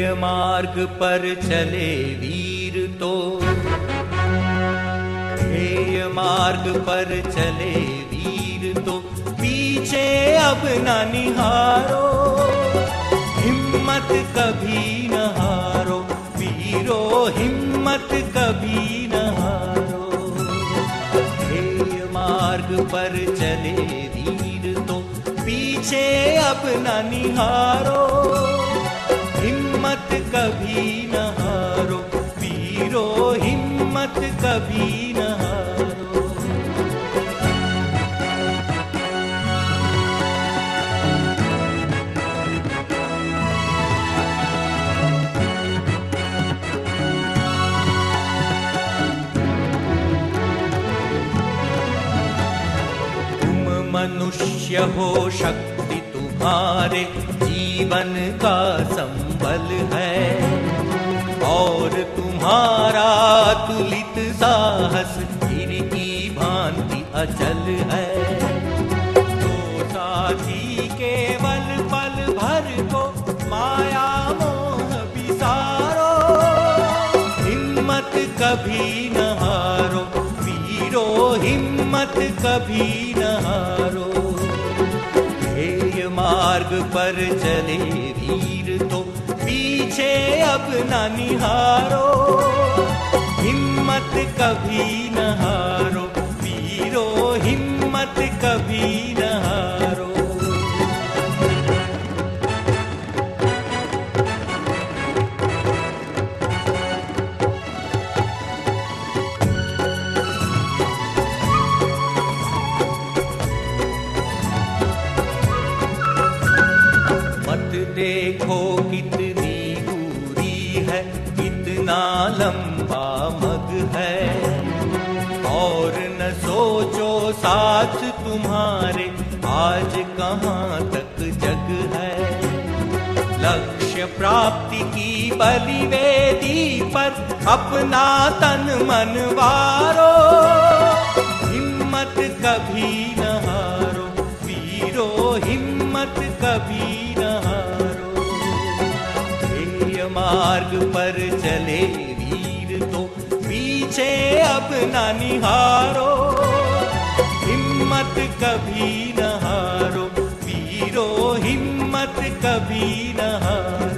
ध्येय मार्ग पर चले वीर तो, ध्येय मार्ग पर चले वीर तो, पीछे अब न निहारो, हिम्मत कभी न हारो वीरो, हिम्मत कभी न हारो। ध्येय मार्ग पर चले वीर तो, पीछे अब न निहारो, हिम्मत कभी न हारो वीरो, हिम्मत कभी न हारो। तुम मनुष्य हो, शक्ति तुम्हारे जीवन का संबल है, और तुम्हारा तुलित साहस हीर की भांति अचल है। तो साथी केवल पल भर को माया मोह बिसारो, हिम्मत कभी न हारो वीरो, हिम्मत कभी न हारो। ध्येय मार्ग पर चले वीर तो, पीछे अब न निहारो, हिम्मत कभी न हारो वीरो, हिम्मत कभी न हारो। देखो कितनी दूरी है, कितना लंबा मग है, और न सोचो साथ तुम्हारे आज कहाँ तक जग है। लक्ष्य प्राप्ति की बलिवेदी पर अपना तन मन वारो, हिम्मत कभी न हारो वीरो, हिम्मत कभी न हारो। मार्ग पर चले वीर तो, पीछे अब न निहारो, हिम्मत कभी न हारो वीरो, हिम्मत कभी न हारो।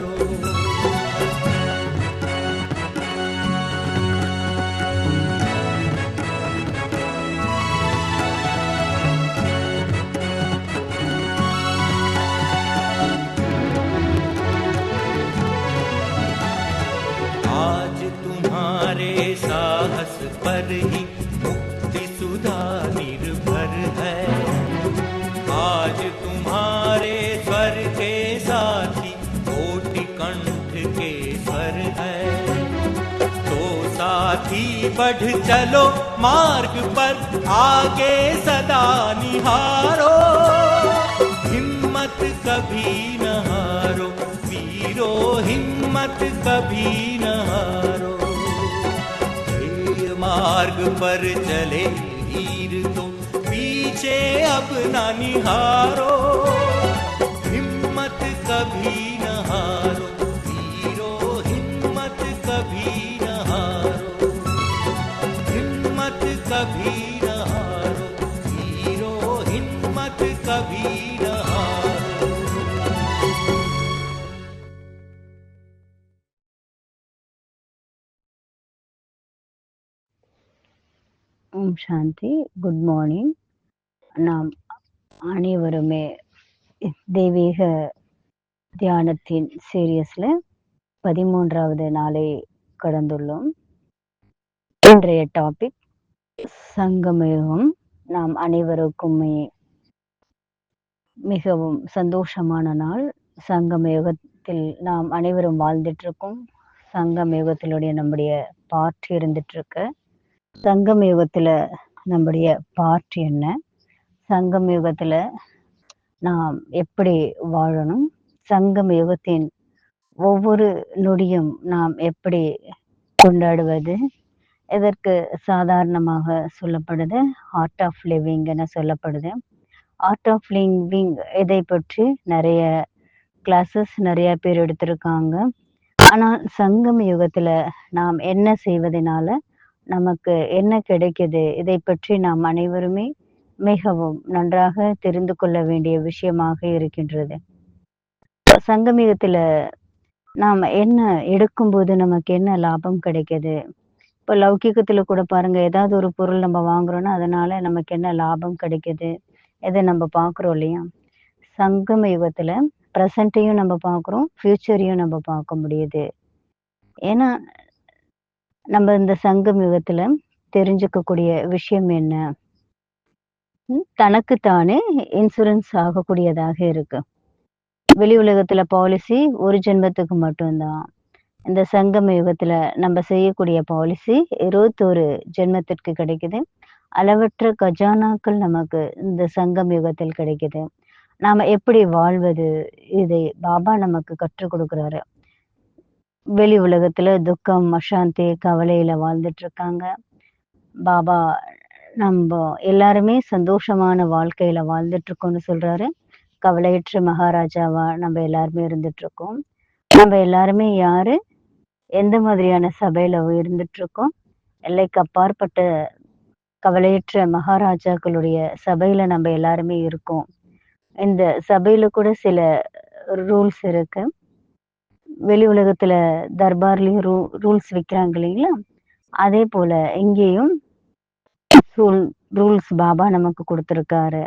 साहस पर ही मुक्ति सुधा निर्भर है, आज तुम्हारे स्वर के साथी कोटि कंठ के स्वर है। तो साथी बढ़ चलो मार्ग पर, आगे सदा निहारो, हिम्मत कभी न हारो वीरो, हिम्मत कभी न हारो। मार्ग पर चले वीर तो, पीछे अब न निहारो, हिम्मत कभी न हारो वीरो, हिम्मत कभी न हारो, हिम्मत कभी न हारो वीरो, हिम्मत कभी न हारो। ஓம் சாந்தி. Good morning. நாம் அனைவருமே தெய்வீக தியானத்தின் சீரியஸில் 13வது நாளை கடந்துள்ளோம். இன்றைய டாபிக் சங்கமயுகம். நாம் அனைவருக்குமே மிகவும் சந்தோஷமான நாள். சங்கமயுகத்தில் நாம் அனைவரும் வாழ்ந்துட்டு இருக்கோம். சங்கமயுகத்திலுடைய நம்முடைய பார்ட் இருந்துட்டு இருக்கு. சங்கம் யுகத்துல நம்முடைய பார்ட் என்ன, சங்கம் யுகத்துல நாம் எப்படி வாழணும், சங்கம் யுகத்தின் ஒவ்வொரு நொடியும் நாம் எப்படி கொண்டாடுவது, இதற்கு சாதாரணமாக சொல்லப்படுது ஆர்ட் ஆஃப் லிவிங் என சொல்லப்படுது. ஆர்ட் ஆஃப் லிவிங் இதை பற்றி நிறைய கிளாஸஸ் நிறைய பேர் எடுத்திருக்காங்க. ஆனால் சங்கம யுகத்துல நாம் என்ன செய்வதனால நமக்கு என்ன கிடைக்குது? இதை பற்றி நாம் அனைவருமே மிகவும் நன்றாக தெரிந்து கொள்ள வேண்டிய விஷயமாக இருக்கின்றது. சங்கம யுகத்துல நாம என்ன எடுக்கும்போது நமக்கு என்ன லாபம் கிடைக்குது? இப்ப லௌகீகத்துல கூட பாருங்க, ஏதாவது ஒரு பொருள் நம்ம வாங்குறோம்னா, அதனால நமக்கு என்ன லாபம் கிடைக்குது? இத நம்ம பார்க்குறோம் இல்லையா? சங்கம யுகத்துல பிரசன்ட்டையும் நம்ம பார்க்குறோம், ஃபியூச்சரையும் நம்ம பார்க்க முடியுது. ஏன்னா, நம்ம இந்த சங்கம் யுகத்துல தெரிஞ்சுக்கக்கூடிய விஷயம் என்ன? தனக்கு தானே இன்சூரன்ஸ் ஆகக்கூடியதாக இருக்கு. வெளி உலகத்துல பாலிசி ஒரு ஜென்மத்துக்கு மட்டும் தான். இந்த சங்கம யுகத்துல நம்ம செய்யக்கூடிய பாலிசி 21 ஜென்மத்திற்கு கிடைக்குது. அளவற்ற கஜானாக்கள் நமக்கு இந்த சங்கம் யுகத்தில் கிடைக்குது. நாம எப்படி வாழ்வது? இதை பாபா நமக்கு கற்றுக் கொடுக்குறாரு. வெளி உலகத்துல துக்கம், அசாந்தி, கவலையில வாழ்ந்துட்டு இருக்காங்க. பாபா நம்ப எல்லாருமே சந்தோஷமான வாழ்க்கையில வாழ்ந்துட்டு இருக்கோம்னு சொல்றாரு. கவலையற்ற மகாராஜாவா நம்ம எல்லாருமே இருந்துட்டு இருக்கோம். நம்ம எல்லாருமே யாரு? எந்த மாதிரியான சபையில இருந்துட்டு இருக்கோம்? எல்லைக்கு அப்பாற்பட்ட கவலையற்ற மகாராஜாக்களுடைய சபையில நம்ம எல்லாருமே இருக்கோம். இந்த சபையில கூட சில ரூல்ஸ் இருக்கு. வெளி உலகத்துல தர்பார்லயும் ரூல்ஸ் வைக்கிறாங்க இல்லைங்களா? அதே போல இங்கேயும் ரூல்ஸ் பாபா நமக்கு கொடுத்திருக்காரு.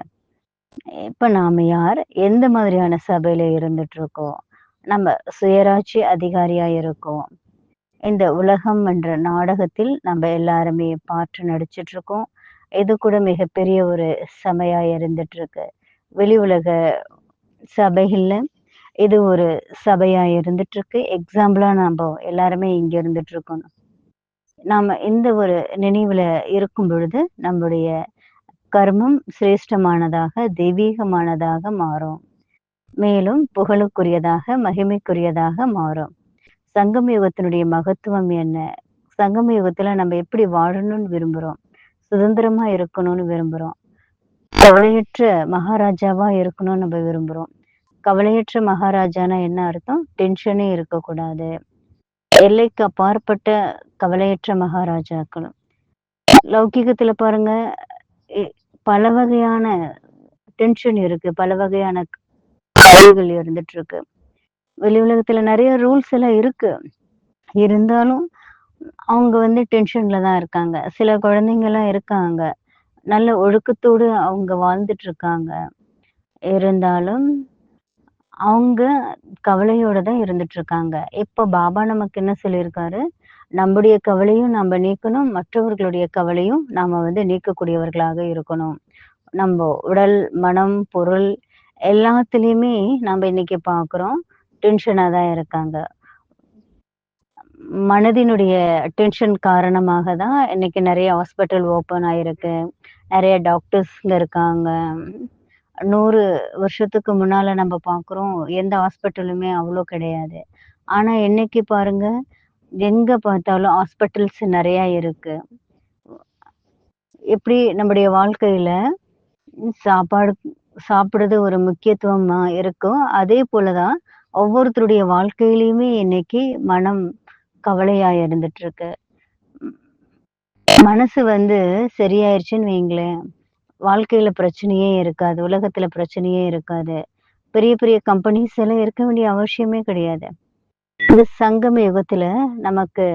இப்ப நாம யார்? எந்த மாதிரியான சபையில இருந்துட்டு இருக்கோம்? நம்ம சுயராட்சி அதிகாரியா இருக்கோம். இந்த உலகம் என்ற நாடகத்தில் நம்ம எல்லாருமே பாட்டு நடிச்சிட்டு இருக்கோம். இது கூட மிகப்பெரிய ஒரு சபையா இருந்துட்டு இருக்கு. வெளி உலக சபைகள்ல இது ஒரு சபையா இருந்துட்டு இருக்கு. எக்ஸாம்பிளா நாம எல்லாருமே இங்க இருந்துட்டு இருக்கோம். நாம இந்த ஒரு நினைவுல இருக்கும் பொழுது நம்முடைய கர்மம் சிரேஷ்டமானதாக, தெய்வீகமானதாக மாறும். மேலும் புகழுக்குரியதாக, மகிமைக்குரியதாக மாறும். சங்கம யுகத்தினுடைய மகத்துவம் என்ன? சங்கம யுகத்துல நம்ம எப்படி வாழணும்னு விரும்புறோம்? சுதந்திரமா இருக்கணும்னு விரும்புறோம். கவலையற்ற மகாராஜாவா இருக்கணும்னு நம்ம விரும்புறோம். கவலையற்ற மகாராஜானா என்ன அர்த்தம்? டென்ஷனே இருக்கக்கூடாது. எல்லைக்கு அப்பாற்பட்ட கவலையற்ற மகாராஜாக்கள். லௌகீகத்துல பாருங்க, இ- பல வகையான டென்ஷன் இருக்கு. பல வகையான கவலைகள் இருந்துட்டு இருக்கு. வெளி உலகத்துல நிறைய ரூல்ஸ் எல்லாம் இருக்கு. இருந்தாலும் அவங்க டென்ஷன்ல தான் இருக்காங்க. சில குழந்தைங்கலாம் இருக்காங்க. நல்ல ஒழுக்கத்தோடு அவங்க வாழ்ந்துட்டு இருக்காங்க. இருந்தாலும் அவங்க கவலையோட தான் இருந்துட்டு இருக்காங்க. இப்ப பாபா நமக்கு என்ன சொல்லியிருக்காரு? நம்முடைய கவலையும் நம்ம நீக்கணும். மற்றவர்களுடைய கவலையும் நாம நீக்கக்கூடியவர்களாக இருக்கணும். நம்ம உடல், மனம், பொருள் எல்லாத்துலயுமே நம்ம இன்னைக்கு பார்க்குறோம். டென்ஷனா தான் இருக்காங்க. மனதினுடைய டென்ஷன் காரணமாக தான் இன்னைக்கு நிறைய ஹாஸ்பிட்டல் ஓப்பன் ஆயிருக்கு. நிறைய டாக்டர்ஸ்ங்க இருக்காங்க. 100 வருஷத்துக்கு முன்னால நம்ம பார்க்குறோம், எந்த ஹாஸ்பிட்டலுமே அவ்வளோ கிடையாது. ஆனா இன்னைக்கு பாருங்க, எங்க பார்த்தாலும் ஹாஸ்பிட்டல்ஸ் நிறைய இருக்கு. எப்படி நம்முடைய வாழ்க்கையில சாப்பாடு சாப்பிடுறது ஒரு முக்கியத்துவமா இருக்கோ, அதே போல தான் ஒவ்வொருத்தருடைய வாழ்க்கையிலயுமே இன்னைக்கு மனம் கவலையா இருந்துட்டு இருக்கு. மனசு சரியாயிருச்சுன்னு வைங்களேன், வாழ்க்கையில பிரச்சனையே இருக்காது. உலகத்துல பிரச்சனையே இருக்காது. பெரிய பெரிய கம்பெனிஸ் எல்லாம் இருக்க வேண்டிய அவசியமே கிடையாது. இந்த சங்கம யுகத்துல நமக்கு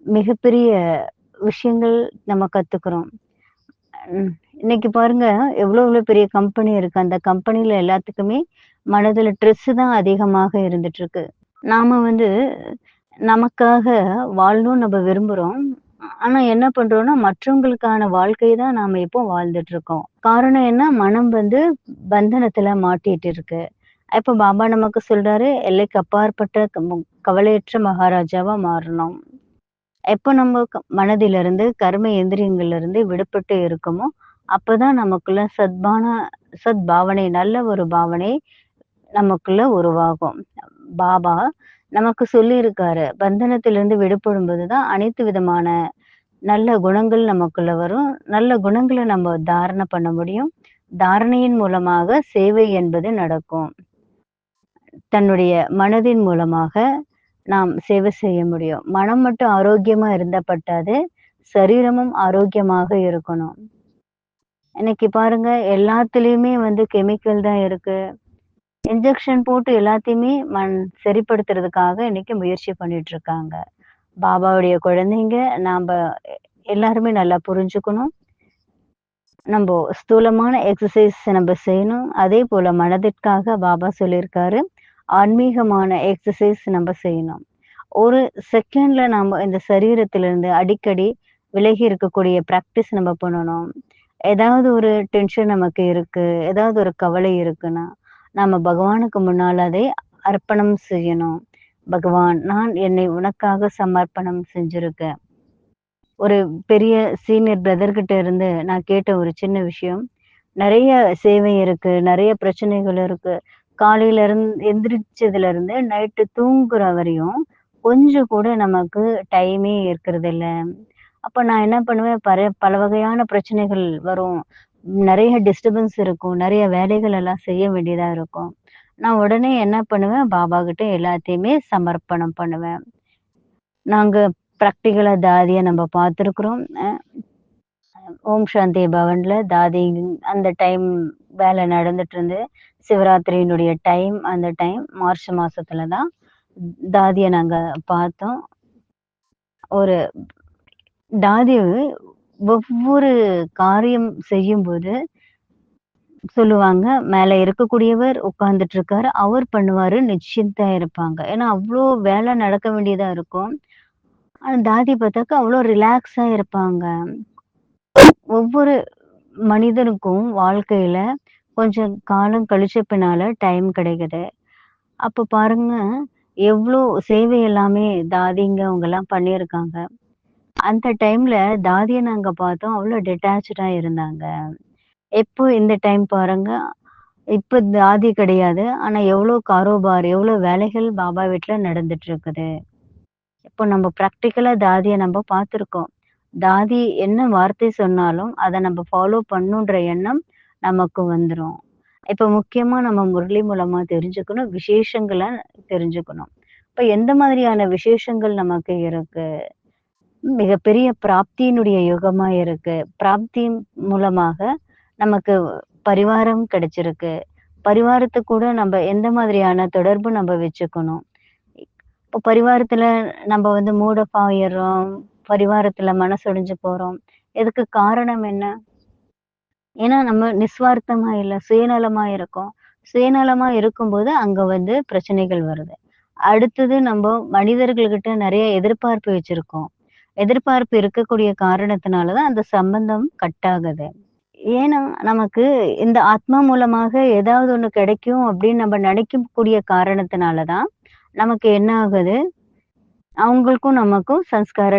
மிகப்பெரிய விஷயங்கள் நம்ம கத்துக்கிறோம். இன்னைக்கு பாருங்க, எவ்வளோ பெரிய கம்பெனி இருக்கு. அந்த கம்பெனில எல்லாத்துக்குமே மனதுல ஸ்ட்ரெஸ் தான் அதிகமாக இருந்துட்டு இருக்கு. நாம நமக்காக வாழணும்னு நம்ம விரும்புறோம். ஆனா என்ன பண்றோம்னா, மற்றவங்களுக்கான வாழ்க்கைய தான் நாம இப்போ வாழ்ந்துட்டு இருக்கோம். காரணம் என்ன? மனம் பந்தனத்துல மாட்டிட்டு இருக்கு. இப்ப பாபா நமக்கு சொல்றாரு, எல்லைக்கு அப்பாற்பட்ட கவலையற்ற மகாராஜாவா மாறணும். எப்ப நம்ம மனதிலிருந்து, கர்ம இந்திரியங்கள்ல இருந்து விடுபட்டு இருக்கோமோ, அப்பதான் நமக்குள்ள சத்பாவனை, நல்ல ஒரு பாவனை நமக்குள்ள உருவாகும். பாபா நமக்கு சொல்லியிருக்காரு, பந்தனத்திலிருந்து விடுபடும்போது தான் அனைத்து விதமான நல்ல குணங்கள் நமக்குள்ள வரும். நல்ல குணங்கள நம்ம தாரணை பண்ண முடியும். தாரணையின் மூலமாக சேவை என்பது நடக்கும். தன்னுடைய மனதின் மூலமாக நாம் சேவை செய்ய முடியும். மனம் மட்டும் ஆரோக்கியமா இருந்தா பத்தாது, சரீரமும் ஆரோக்கியமாக இருக்கணும். இன்னைக்கு பாருங்க எல்லாத்துலயுமே வந்து கெமிக்கல் தான் இருக்கு. இன்ஜெக்ஷன் போட்டு எல்லாத்தையுமே சரிப்படுத்துறதுக்காக இன்னைக்கு முயற்சி பண்ணிட்டு இருக்காங்க. பாபாவுடைய குழந்தைங்க நாம எல்லாருமே நல்லா புரிஞ்சுக்கணும். நம்ப ஸ்தூலமான எக்ஸர்சைஸ் நம்ப செய்யணும். அதே போல மனதிற்காக பாபா சொல்லியிருக்காரு, ஆன்மீகமான எக்ஸர்சைஸ் நம்ப செய்யணும். ஒரு செகண்ட்ல நாம இந்த சரீரத்திலிருந்து அடிக்கடி விலகி இருக்கக்கூடிய பிராக்டிஸ் நம்ம பண்ணணும். ஏதாவது ஒரு டென்ஷன் நமக்கு இருக்கு, ஏதாவது ஒரு கவலை இருக்குன்னா, நாம பகவானுக்கு முன்னால் அதை அர்ப்பணம் செய்யணும். பகவான், நான் என்னை உனக்காக சமர்ப்பணம் செஞ்சிருக்கேன். ஒரு பெரிய சீனியர் பிரதர் கிட்ட இருந்து நான் கேட்ட ஒரு சின்ன விஷயம். நெறைய சேவை இருக்கு, நெறைய பிரச்சனைகள் இருக்கு. காலையில எந்திரிச்சதுல இருந்து நைட்டு தூங்குற வரையும் கொஞ்சம் கூட நமக்கு டைமே இருக்கிறதில்ல. அப்ப நான் என்ன பண்ணுவேன், பல வகையான பிரச்சனைகள் வரும். நெறைய டிஸ்டர்பன்ஸ் இருக்கும். நெறைய வேலைகள் எல்லாம் செய்ய வேண்டியதா இருக்கும். நான் உடனே என்ன பண்ணுவேன், பாபா கிட்ட எல்லாத்தையுமே சமர்ப்பணம் பண்ணுவேன். நாங்க பிராக்டிகலா தாதிய நம்ம பார்த்துருக்குறோம். ஓம் சாந்தி பவன்ல தாதி அந்த டைம் வேலை நடந்துட்டு இருந்து சிவராத்திரியினுடைய டைம் அந்த டைம் மார்ச் மாசத்துல தான் தாதிய நாங்க பார்த்தோம். ஒரு தாதி ஒவ்வொரு காரியம் செய்யும்போது சொல்லுவாங்க, மேல இருக்கக்கூடியவர் உட்கார்ந்துட்டு இருக்காரு. அவர் பண்ணுவாரு நிச்சிந்தா இருப்பாங்க. ஏன்னா அவ்ளோ வேலை நடக்க வேண்டியதா இருக்கும். ஆனா தாதி பார்த்தாக்கா அவ்ளோ ரிலாக்ஸா இருப்பாங்க. ஒவ்வொரு மனிதனுக்கும் வாழ்க்கையில கொஞ்சம் காலம் கழிச்ச பின்னால டைம் கிடைக்குது. அப்ப பாருங்க, எவ்ளோ சேவை எல்லாமே தாதிங்க அவங்கலாம் பண்ணியிருக்காங்க. அந்த டைம்ல தாதிய நாங்க பார்த்தோம். அவ்ளோ டிட்டாச்டா இருந்தாங்க. இப்போ இந்த டைம் பாருங்க, இப்ப தாதி கிடையாது. ஆனா எவ்ளோ காரோபார், எவ்ளோ வேலைகள் பாபா வீட்ல நடந்துட்டு இருக்குது. இப்போ நம்ம பிராக்டிகலா தாதிய நம்ம பார்த்துருக்கோம். தாதி என்ன வார்த்தை சொன்னாலும், அத நம்ம ஃபாலோ பண்ணணுன்ற எண்ணம் நமக்கு வந்துரும். இப்ப முக்கியமா நம்ம முரளி மூலமா தெரிஞ்சுக்கணும், விசேஷங்கள தெரிஞ்சுக்கணும். இப்ப எந்த மாதிரியான விசேஷங்கள் நமக்கு இருக்கு? மிகப்பெரிய பிராப்தியினுடைய யுகமா இருக்கு. பிராப்தி மூலமாக நமக்கு பரிவாரம் கிடைச்சிருக்கு. பரிவாரத்துக்கு கூட நம்ம எந்த மாதிரியான தொடர்பு நம்ம வச்சுக்கணும்? இப்போ பரிவாரத்துல நம்ம வந்து மூட் ஆஃப் ஆயிர்றோம். பரிவாரத்துல மனசொடிஞ்சு போறோம். இதுக்கு காரணம் என்ன? ஏன்னா நம்ம நிஸ்வார்த்தமா இல்ல, சுயநலமா இருக்கோம். சுயநலமா இருக்கும்போது அங்க வந்து பிரச்சனைகள் வருது. அடுத்தது நம்ப மனிதர்கள்கிட்ட நெறைய எதிர்பார்ப்பு வச்சிருக்கோம். எதிர்பார்ப்பு இருக்கக்கூடிய காரணத்தினால தான் அந்த சம்பந்தம் கட் ஆகுது. ஏன்னா, நமக்கு இந்த ஆத்மா மூலமாக ஏதாவது ஒண்ணு கிடைக்கும் அப்படின்னு நம்ம நினைக்கக்கூடிய காரணத்தினால தான், நமக்கு என்ன ஆகுது, அவங்களுக்கும் நமக்கும் சம்ஸ்கார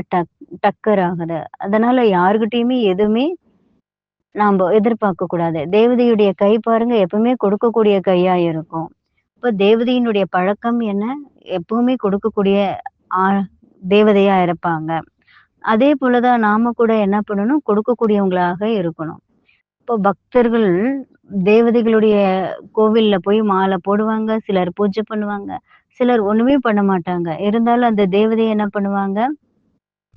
டக்கர் ஆகுது. அதனால யார்கிட்டயுமே எதுவுமே நாம்ப எதிர்பார்க்க கூடாது. தேவதையுடைய கை பாருங்க எப்பவுமே கொடுக்கக்கூடிய கையா இருக்கும். இப்ப தேவதையினுடைய பழக்கம் என்ன? எப்பவுமே கொடுக்கக்கூடிய ஆ தேவதையா இருப்பாங்க. அதே போல தான் நாம கூட என்ன பண்ணணும்? கொடுக்கக்கூடியவங்களாக இருக்கணும். இப்போ பக்தர்கள் தேவதைகளுடைய கோவில்ல போய் மாலை போடுவாங்க. சிலர் பூஜை பண்ணுவாங்க. சிலர் ஒண்ணுமே பண்ண மாட்டாங்க. இருந்தாலும் அந்த தேவதை என்ன பண்ணுவாங்க?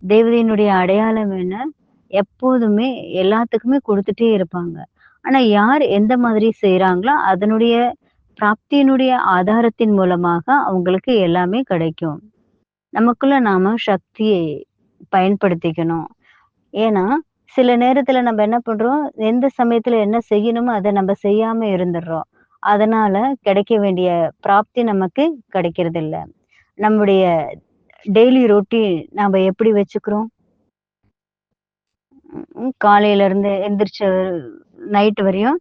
தேவதையினுடைய அடையாளம் என்ன? எப்போதுமே எல்லாத்துக்குமே குடுத்துட்டே இருப்பாங்க. ஆனா யார் எந்த மாதிரி செய்றாங்களோ, அதனுடைய பிராப்தியினுடைய ஆதாரத்தின் மூலமாக அவங்களுக்கு எல்லாமே கிடைக்கும். நமக்குள்ள நாம சக்தியை பயன்படுத்திக்கணும். ஏன்னா, சில நேரத்துல நம்ம என்ன பண்றோம், எந்த சமயத்துல என்ன செய்யணுமோ அத நம்ம செய்யாம இருந்துர்றோம். அதனால கிடைக்க வேண்டிய பிராப்தி நமக்கு கிடைக்கிறதில்ல. நம்முடைய டெய்லி ரொட்டீன் நாம எப்படி வச்சுக்கிறோம்? காலையில இருந்து எந்திரிச்ச நைட் வரையும்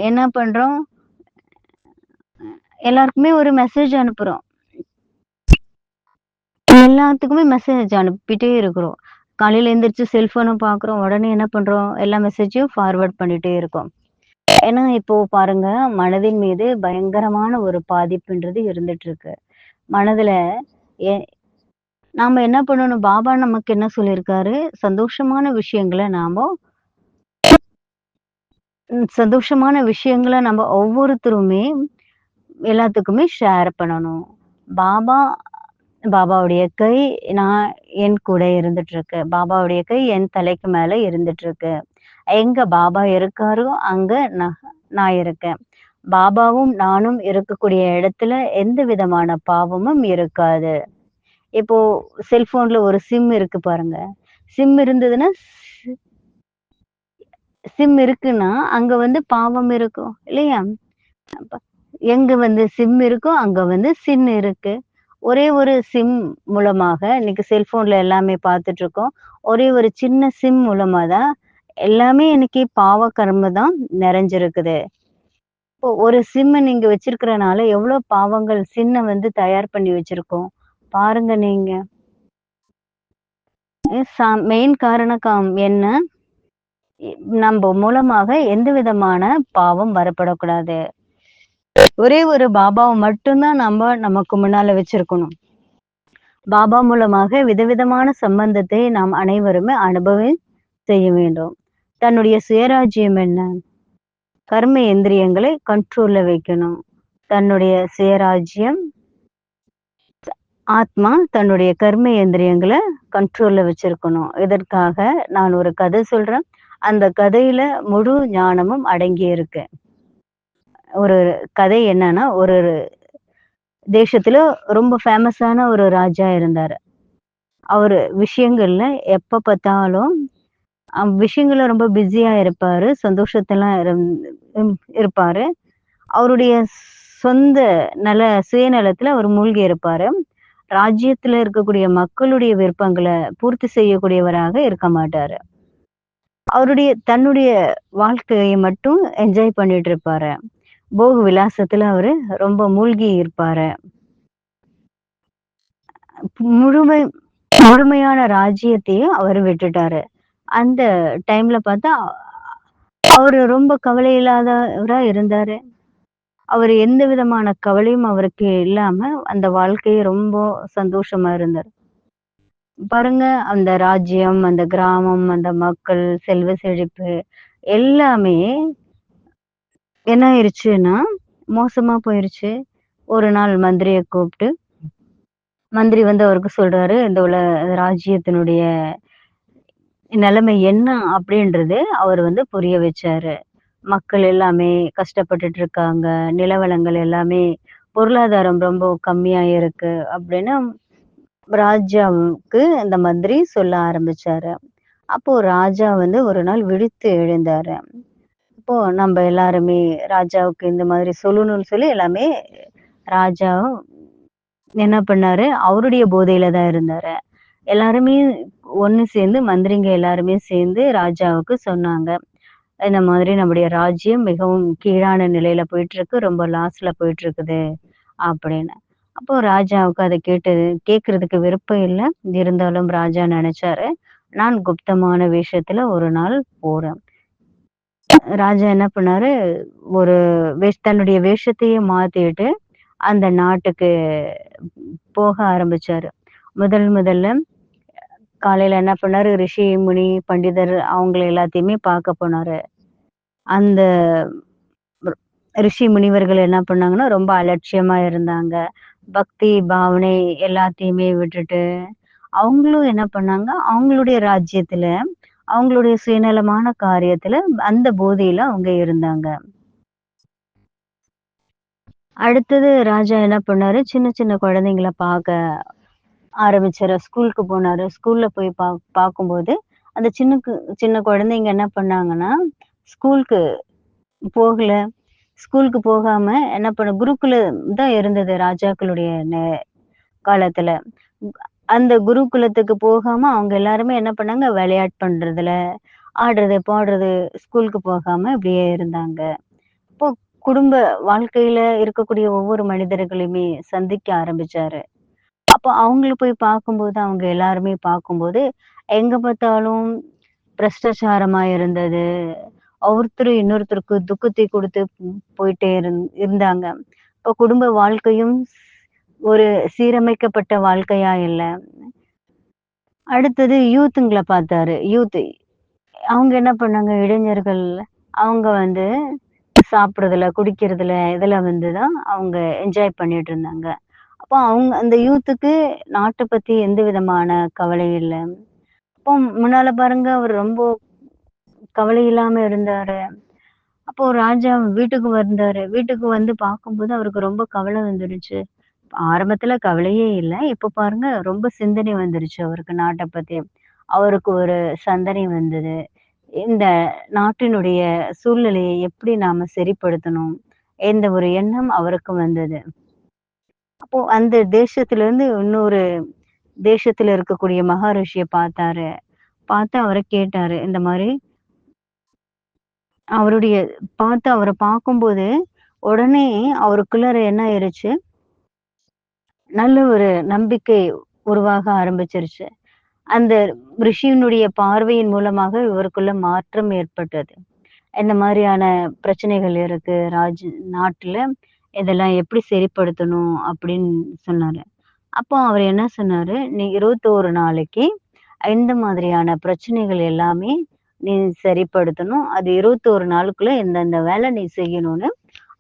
என்ன பண்றோம்? எல்லாருக்குமே ஒரு மெசேஜ் அனுப்புறோம். எல்லாத்துக்குமே மெசேஜ் அனுப்பிட்டே இருக்கிறோம். காலையில எந்திரிச்சு செல்ஃபோன பார்க்குறோம். உடனே என்ன பண்றோம்? எல்லா மெசேஜையும் ஃபார்வர்ட் பண்ணிட்டே இருக்கோம். ஏன்னா, இப்போ பாருங்க, மனதின் மீது பயங்கரமான ஒரு பாதிப்புன்றது இருந்துட்டு இருக்கு. மனதுல எ நாம என்ன பண்ணணும்? பாபா நமக்கு என்ன சொல்லியிருக்காரு? சந்தோஷமான விஷயங்கள நாம சந்தோஷமான விஷயங்கள நம்ம ஒவ்வொருத்தருமே எல்லாத்துக்குமே ஷேர் பண்ணணும். பாபா பாபாவுடைய கை நான் என் கூட இருந்துட்டு இருக்கு. பாபாவுடைய கை என் தலைக்கு மேல இருந்துட்டு இருக்கு. எங்க பாபா இருக்காரோ அங்க நான் இருக்கேன். பாபாவும் நானும் இருக்கக்கூடிய இடத்துல எந்த விதமான பாவமும் இருக்காது. இப்போ செல்போன்ல ஒரு சிம் இருக்கு பாருங்க. சிம் இருந்ததுன்னா சிம் இருக்குன்னா அங்க வந்து பாவம் இருக்கும் இல்லையா? அப்ப எங்க வந்து சிம் இருக்கோ அங்க வந்து சின் இருக்கு. ஒரே ஒரு சிம் மூலமாக இன்னைக்கு செல்போன்ல எல்லாமே பார்த்துட்டு இருக்கோம். ஒரே ஒரு சின்ன சிம் மூலமா தான் எல்லாமே இன்னைக்கு பாவ கர்ம தான் நிறைஞ்சிருக்குது. இப்போ ஒரு சிம்ம நீங்க வச்சிருக்கிறனால எவ்வளவு பாவங்கள் சின்ன வந்து தயார் பண்ணி வச்சிருக்கோம். பாருங்க நீங்க. மெயின் காரணம் என்ன? நம்ம மூலமாக எந்த விதமான பாவம் வரப்படக்கூடாது. ஒரே ஒரு பாபாவை மட்டும்தான் நமக்கு முன்னால வச்சிருக்கணும். பாபா மூலமாக விதவிதமான சம்பந்தத்தை நாம் அனைவருமே செய்ய வேண்டும். தன்னுடைய சுயராஜ்யம் என்ன? கர்ம இந்திரியங்களை கண்ட்ரோல்ல வைக்கணும். தன்னுடைய சுயராஜ்யம் ஆத்மா தன்னுடைய கர்ம இந்திரியங்களை கண்ட்ரோல்ல வச்சிருக்கணும். இதற்காக நான் ஒரு கதை சொல்றேன். அந்த கதையில முழு ஞானமும் அடங்கி இருக்கு. ஒரு கதை என்னன்னா, ஒரு தேசத்துல ரொம்ப ஃபேமஸான ஒரு ராஜா இருந்தாரு. அவரு விஷயங்கள்ல எப்ப பார்த்தாலும் விஷயங்கள்ல ரொம்ப பிஸியா இருப்பாரு. சந்தோஷத்தெல்லாம் இருப்பாரு. அவருடைய சொந்த சுயநலத்துல அவர் மூழ்கி இருப்பாரு. ராஜ்யத்துல இருக்கக்கூடிய மக்களுடைய விருப்பங்களை பூர்த்தி செய்யக்கூடியவராக இருக்க மாட்டாரு. தன்னுடைய வாழ்க்கையை மட்டும் என்ஜாய் பண்ணிட்டு இருப்பாரு. போக விலாசத்துல அவரு ரொம்ப மூழ்கி இருப்பாரு. முழுமையான ராஜ்யத்தையும் அவர் விட்டுட்டாரு. அந்த டைம்ல பார்த்தா அவரு ரொம்ப கவலை இல்லாதவரா இருந்தாரு. அவரு எந்த விதமான கவலையும் அவருக்கு இல்லாம அந்த வாழ்க்கையை ரொம்ப சந்தோஷமா இருந்தாரு. பாருங்க அந்த ராஜ்யம், அந்த கிராமம், அந்த மக்கள், செல்வ செழிப்பு எல்லாமே என்ன ஆயிருச்சுன்னா மோசமா போயிருச்சு. ஒரு நாள் மந்திரியை கூப்பிட்டு மந்திரி வந்து அவருக்கு சொல்றாரு, இந்த ராஜ்யத்தினுடைய நிலைமை என்ன அப்படின்றது அவர் வந்து புரிய வச்சாரு. மக்கள் எல்லாமே கஷ்டப்பட்டுட்டு இருக்காங்க. நிலவளங்கள் எல்லாமே பொருளாதாரம் ரொம்ப கம்மியா இருக்கு அப்படின்னு ராஜாவுக்கு அந்த மந்திரி சொல்ல ஆரம்பிச்சாரு. அப்போ ராஜா வந்து ஒரு நாள் விழித்து எழுந்தாரு. அப்போ நம்ம எல்லாருமே ராஜாவுக்கு இந்த மாதிரி சொல்லணும்னு சொல்லி எல்லாமே ராஜா என்ன பண்ணாரு, அவருடைய போதையில தான் இருந்தாரு. எல்லாருமே ஒண்ணு சேர்ந்து மந்திரிங்க எல்லாருமே சேர்ந்து ராஜாவுக்கு சொன்னாங்க. இந்த மாதிரி நம்முடைய ராஜ்யம் மிகவும் கீழான நிலையில போயிட்டு இருக்கு. ரொம்ப லாஸ்ல போயிட்டு இருக்குது அப்படின்னு. அப்போ ராஜாவுக்கு அதை கேட்கறதுக்கு விருப்பம் இல்லை. இருந்தாலும் ராஜா நினைச்சாரு, நான் குப்தமான வேஷத்துல ஒரு நாள் போறேன். ராஜா என்ன பண்ணாரு, ஒரு தன்னுடைய வேஷத்தையே மாத்திட்டு அந்த நாட்டுக்கு போக ஆரம்பிச்சாரு. முதல்ல காலையில என்ன பண்ணாரு, ரிஷி முனி பண்டிதர் அவங்களை எல்லாத்தையுமே பார்க்க போனாரு. அந்த ரிஷி முனிவர்கள் என்ன பண்ணாங்கன்னா ரொம்ப அலட்சியமா இருந்தாங்க. பக்தி பாவனை எல்லாத்தையுமே விட்டுட்டு அவங்களும் என்ன பண்ணாங்க, அவங்களுடைய ராஜ்யத்துல அவங்களுடைய சுயநலமான காரியத்துல அந்த போதையில அவங்க இருந்தாங்க. அடுத்தது ராஜா என்ன பண்ணாரு, சின்ன சின்ன குழந்தைங்களை பார்க்க ஆரம்பிச்சாரு. ஸ்கூலுக்கு போனாரு. ஸ்கூல்ல போய் பார்க்கும்போது அந்த சின்ன குழந்தைங்க என்ன பண்ணாங்கன்னா ஸ்கூலுக்கு போகல. ஸ்கூலுக்கு போகாம என்ன பண்ண குருகுலம் தான் இருந்தது ராஜாக்களுடைய காலத்துல. அந்த குருகுலத்துக்கு போகாம அவங்க எல்லாருமே என்ன பண்ணாங்க, விளையாட்டு பண்றதுல ஆடுறது பாடுறது, ஸ்கூலுக்கு போகாம இப்படியே இருந்தாங்க. இப்போ குடும்ப வாழ்க்கையில இருக்கக்கூடிய ஒவ்வொரு மனிதர்களையுமே சந்திக்க ஆரம்பிச்சாரு. அப்போ அவங்கள போய் பார்க்கும்போது அவங்க எல்லாருமே பார்க்கும்போது எங்க பார்த்தாலும் பிரஷ்டாச்சாரமா இருந்தது. ஒருத்தர் இன்னொருத்தருக்கு துக்கத்தை கொடுத்து போயிட்டே இருந்தாங்க. இப்போ குடும்ப வாழ்க்கையும் ஒரு சீரமைக்கப்பட்ட வாழ்க்கையா இல்ல. அடுத்தது யூத்துங்களை பார்த்தாரு. அவங்க என்ன பண்ணாங்க, இளைஞர்கள் அவங்க வந்து சாப்பிடுறதுல குடிக்கிறதுல இதுல வந்துதான் அவங்க என்ஜாய் பண்ணிட்டு இருந்தாங்க. அப்போ அவங்க அந்த யூத்துக்கு நாட்ட பத்தி எந்த விதமான கவலை இல்ல. அப்போ முன்னால பாருங்க அவர் ரொம்ப கவலை இல்லாம இருந்தாரு. அப்போ ராஜா வீட்டுக்கு வந்தாரு. வீட்டுக்கு வந்து பார்க்கும்போது அவருக்கு ரொம்ப கவலை வந்துருச்சு. ஆரம்பத்துல கவலையே இல்ல. இப்ப பாருங்க ரொம்ப சிந்தனை வந்துருச்சு அவருக்கு நாட்ட பத்தி. அவருக்கு ஒரு சிந்தனை வந்தது. இந்த நாட்டினுடைய சூழ்நிலையை எப்படி நாம சரிப்படுத்தணும்? என்ற ஒரு எண்ணம் அவருக்கு வந்தது. அப்போ அந்த தேசத்திலிருந்து இன்னொரு தேசத்துல இருக்கக்கூடிய மகாரிஷிய பார்த்தாரு. பார்த்து அவர கேட்டாரு. இந்த மாரி அவருடைய பார்த்து அவர பார்க்கும்போது, உடனே அவருக்குள்ளார என்ன ஆயிருச்சு, நல்ல ஒரு நம்பிக்கை உருவாக ஆரம்பிச்சிருச்சு. அந்த ரிஷியினுடைய பார்வையின் மூலமாக இவருக்குள்ள மாற்றம் ஏற்பட்டது. இந்த மாதிரியான பிரச்சனைகள் இருக்கு நாட்டுல. இதெல்லாம் எப்படி சரிப்படுத்தணும் அப்படின்னு சொன்னாரு. அப்போ அவர் என்ன சொன்னாரு, "நீ 21 நாளைக்கு இந்த மாதிரியான பிரச்சனைகள் எல்லாமே நீ சரிப்படுத்தணும். அது 21 நாளுக்குள்ள இந்தந்த வேலை நீ செய்யணும்னு"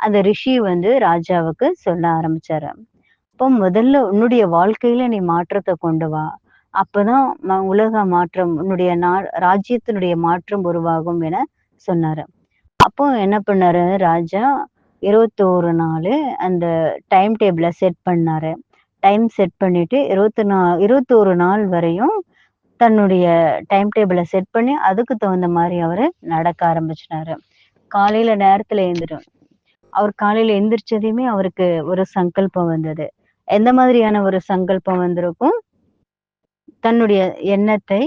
அந்த ரிஷி வந்து ராஜாவுக்கு சொல்ல ஆரம்பிச்சாரு. அப்போ முதல்ல உன்னுடைய வாழ்க்கையில நீ மாற்றத்த கொண்டு வா. அப்பதான் உலக மாற்றம், உன்னுடைய ராஜ்யத்தினுடைய மாற்றம் உருவாகும் என சொன்னாரு. அப்போ என்ன பண்ணாரு ராஜா, 21 நாளு அந்த டைம் டேபிள செட் பண்ணாரு. டைம் செட் பண்ணிட்டு 21 நாள் வரையும் தன்னுடைய டைம் டேபிள செட் பண்ணி, அதுக்கு தகுந்த மாரி அவரு நடக்க ஆரம்பிச்சுட்டாரு. காலையில நேரத்துல அவர் காலையில எந்திரிச்சதையுமே அவருக்கு ஒரு சங்கல்பம் வந்தது. எந்த மாதிரியான ஒரு சங்கல்பம் வந்திருக்கும்? தன்னுடைய எண்ணத்தை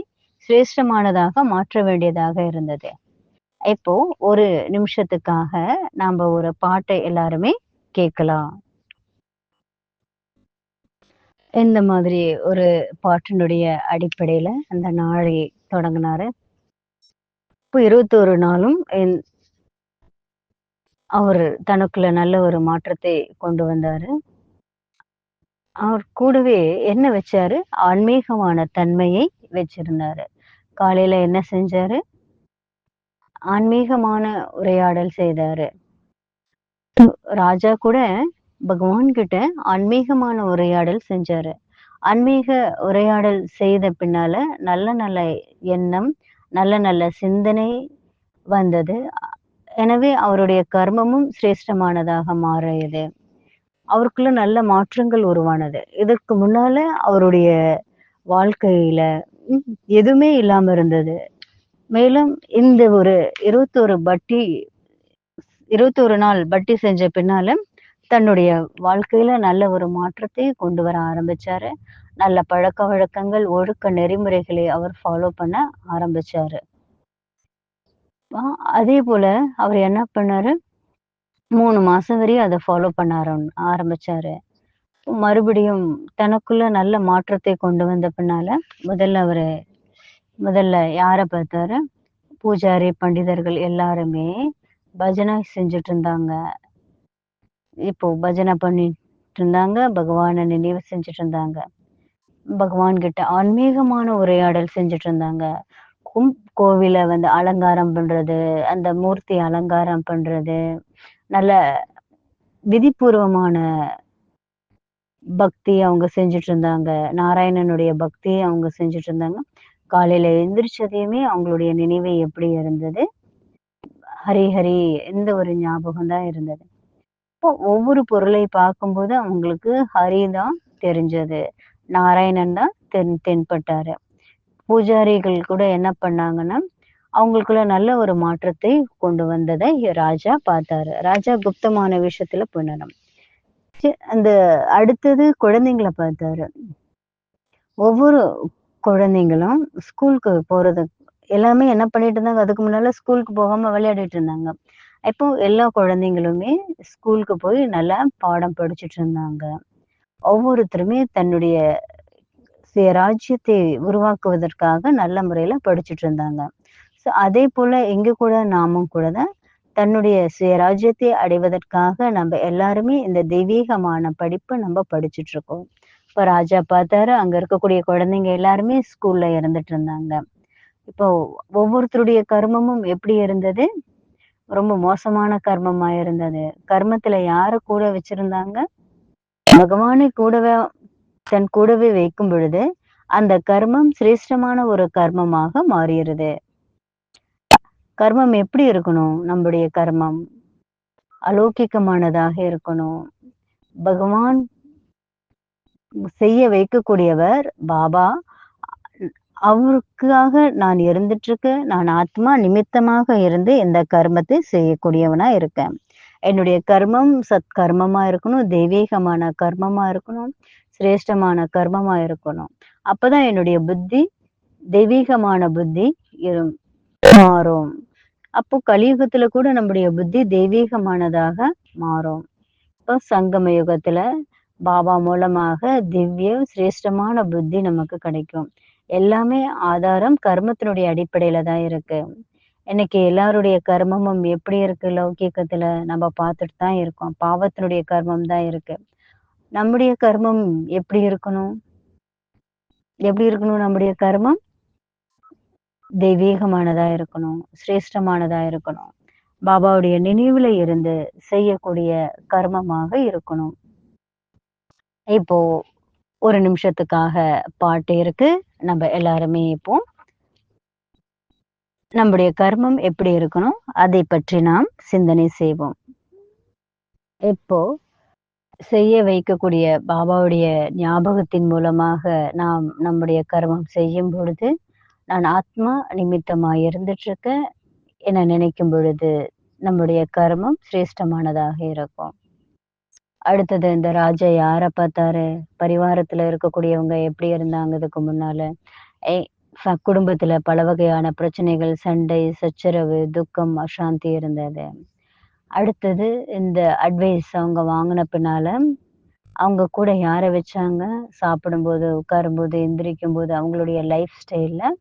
சிரேஷ்டமானதாக மாற்ற வேண்டியதாக இருந்தது. இப்போ ஒரு நிமிஷத்துக்காக நாம ஒரு பாட்டை எல்லாருமே கேட்கலாம். இந்த மாதிரி ஒரு பாட்டினுடைய அடிப்படையில அந்த நாளை தொடங்குனாரு. இப்போ 21 நாளும் அவரு தனக்குள்ள நல்ல ஒரு மாற்றத்தை கொண்டு வந்தாரு. அவர் கூடவே என்ன வச்சாரு? ஆன்மீகமான தன்மையை வச்சிருந்தாரு. காலையில என்ன செஞ்சாரு? ஆன்மீகமான உரையாடல் செய்தாரு. ராஜா கூட பகவான் கிட்ட ஆன்மீகமான உரையாடல் செஞ்சாரு. ஆன்மீக உரையாடல் செய்த பின்னால நல்ல நல்ல எண்ணம், நல்ல நல்ல சிந்தனை வந்தது. எனவே அவருடைய கர்மமும் சிரேஷ்டமானதாக மாறியது. அவருக்குள்ள நல்ல மாற்றங்கள் உருவானது. இதற்கு முன்னால அவருடைய வாழ்க்கையில எதுவுமே இல்லாம இருந்தது. மேலும் இந்த ஒரு 21 நாள் பட்டி செஞ்ச பின்னால தன்னுடைய வாழ்க்கையில நல்ல ஒரு மாற்றத்தை கொண்டு வர ஆரம்பிச்சாரு. நல்ல பழக்கவழக்கங்கள், ஒழுக்க நெறிமுறைகளை அவர் ஃபாலோ பண்ண ஆரம்பிச்சாரு. அதே போல அவர் என்ன பண்ணாரு, 3 மாசம் வரையும் அத ஃபாலோ பண்ண ஆரம்பிச்சாரு. மறுபடியும் தனக்குள்ள நல்ல மாற்றத்தை கொண்டு வந்த பின்னால, முதல்ல யார பார்த்தாரு? பூஜாரி, பண்டிதர்கள் எல்லாருமே பஜனை செஞ்சுட்டு இருந்தாங்க. இப்போ பஜனை பண்ணிட்டு இருந்தாங்க. பகவான நினைவு செஞ்சுட்டு இருந்தாங்க. பகவான் கிட்ட ஆன்மீகமான உரையாடல் செஞ்சுட்டு இருந்தாங்க. கோவில வந்து அலங்காரம் பண்றது, அந்த மூர்த்தி அலங்காரம் பண்றது, நல்ல விதிபூர்வமான பக்தி அவங்க செஞ்சுட்டு இருந்தாங்க. நாராயணனுடைய பக்தியை அவங்க செஞ்சுட்டு இருந்தாங்க. காலையில எந்திரிச்சதையுமே அவங்களுடைய நினைவு எப்படி இருந்தது? ஹரி ஹரி இந்த ஒரு ஞாபகம் தான் இருந்தது. இப்போ ஒவ்வொரு பொருளை பார்க்கும்போது அவங்களுக்கு ஹரி தான் தெரிஞ்சது. நாராயணன் தான் தென்பட்டாரு. பூஜாரிகள் கூட என்ன பண்ணாங்கன்னா, அவங்களுக்குள்ள நல்ல ஒரு மாற்றத்தை கொண்டு வந்ததை ராஜா பார்த்தாரு. ராஜா குப்தமான விஷயத்துல பண்ணணும். அந்த அடுத்தது குழந்தைங்கள பார்த்தாரு. ஒவ்வொரு குழந்தைங்களும் ஸ்கூலுக்கு போறது எல்லாமே என்ன பண்ணிட்டு இருந்தாங்க, அதுக்கு முன்னால ஸ்கூலுக்கு போகாம விளையாடிட்டு இருந்தாங்க. இப்போ எல்லா குழந்தைங்களுமே ஸ்கூலுக்கு போய் நல்லா பாடம் படிச்சுட்டு இருந்தாங்க. ஒவ்வொருத்தருமே தன்னுடைய ராஜ்யத்தை உருவாக்குவதற்காக நல்ல முறையில படிச்சுட்டு இருந்தாங்க. ஸோ அதே போல இங்க கூட நாமும் கூட தான் தன்னுடைய சுயராஜ்யத்தை அடைவதற்காக நம்ம எல்லாருமே இந்த தெய்வீகமான படிப்பு நம்ம படிச்சுட்டு இருக்கோம். இப்ப ராஜா பார்த்தாரு, அங்க இருக்கக்கூடிய குழந்தைங்க எல்லாருமே ஸ்கூல்ல இருந்துட்டு இருந்தாங்க. இப்போ ஒவ்வொருத்தருடைய கர்மமும் எப்படி இருந்தது? ரொம்ப மோசமான கர்மமா இருந்தது. கர்மத்துல யார கூட வச்சிருந்தாங்க? பகவானை கூடவே தன் கூடவே வைக்கும் பொழுது அந்த கர்மம் சிரேஷ்டமான ஒரு கர்மமாக மாறுகிறது. கர்மம் எப்படி இருக்கணும்? நம்முடைய கர்மம் அலௌகிகமானதாக இருக்கணும். பகவான் செய்ய வைக்கக்கூடியவர் பாபா. அவருக்காக நான் இருந்துட்டு இருக்கேன். நான் ஆத்மா நிமித்தமாக இருந்து இந்த கர்மத்தை செய்யக்கூடியவனா இருக்கேன். என்னுடைய கர்மம் சத்கர்மமா இருக்கணும், தெய்வீகமான கர்மமா இருக்கணும், சிரேஷ்டமான கர்மமா இருக்கணும். அப்பதான் என்னுடைய புத்தி தெய்வீகமான புத்தி மாறும். அப்போ கலியுகத்துல கூட நம்முடைய புத்தி தெய்வீகமானதாக மாறும். இப்போ சங்கம யுகத்துல பாபா மூலமாக திவ்ய சிரேஷ்டமான புத்தி நமக்கு கிடைக்கும். எல்லாமே ஆதாரம் கர்மத்தினுடைய அடிப்படையில தான் இருக்கு. இன்னைக்கு எல்லாருடைய கர்மமும் எப்படி இருக்கு? லௌகீகத்துல நம்ம பார்த்துட்டு தான் இருக்கோம். பாவத்தினுடைய கர்மம் தான் இருக்கு. நம்முடைய கர்மம் எப்படி இருக்கணும்? எப்படி இருக்கணும்? நம்முடைய கர்மம் தெய்வீகமானதா இருக்கணும், சிரேஷ்டமானதா இருக்கணும். பாபாவுடைய நினைவுல இருந்து செய்யக்கூடிய கர்மமாக இருக்கணும். இப்போ ஒரு நிமிஷத்துக்காக பாட்டு இருக்கு. நம்ம எல்லாருமே இப்போ நம்முடைய கர்மம் எப்படி இருக்கணும் அதை பற்றி நாம் சிந்தனை செய்வோம். இப்போ செய்ய வைக்கக்கூடிய பாபாவுடைய ஞாபகத்தின் மூலமாக நாம் நம்முடைய கர்மம் செய்யும் பொழுது, நான் ஆத்மா நிமித்தமா இருந்துட்டு இருக்கேன் என நினைக்கும் பொழுது நம்முடைய கர்மம் சிரேஷ்டமானதாக இருக்கும். அடுத்தது இந்த ராஜா யாரை பார்த்தாரு? பரிவாரத்துல இருக்கக்கூடியவங்க எப்படி இருந்தாங்க இதுக்கு முன்னால? குடும்பத்துல பல வகையான பிரச்சனைகள், சண்டை, சச்சரவு, துக்கம், அசாந்தி இருந்தது. அடுத்தது இந்த அட்வைஸ் அவங்க வாங்கின பின்னால அவங்க கூட யாரை வச்சாங்க? சாப்பிடும்போது, உட்காரும்போது, எந்திரிக்கும் போது அவங்களுடைய லைஃப் ஸ்டைல்ல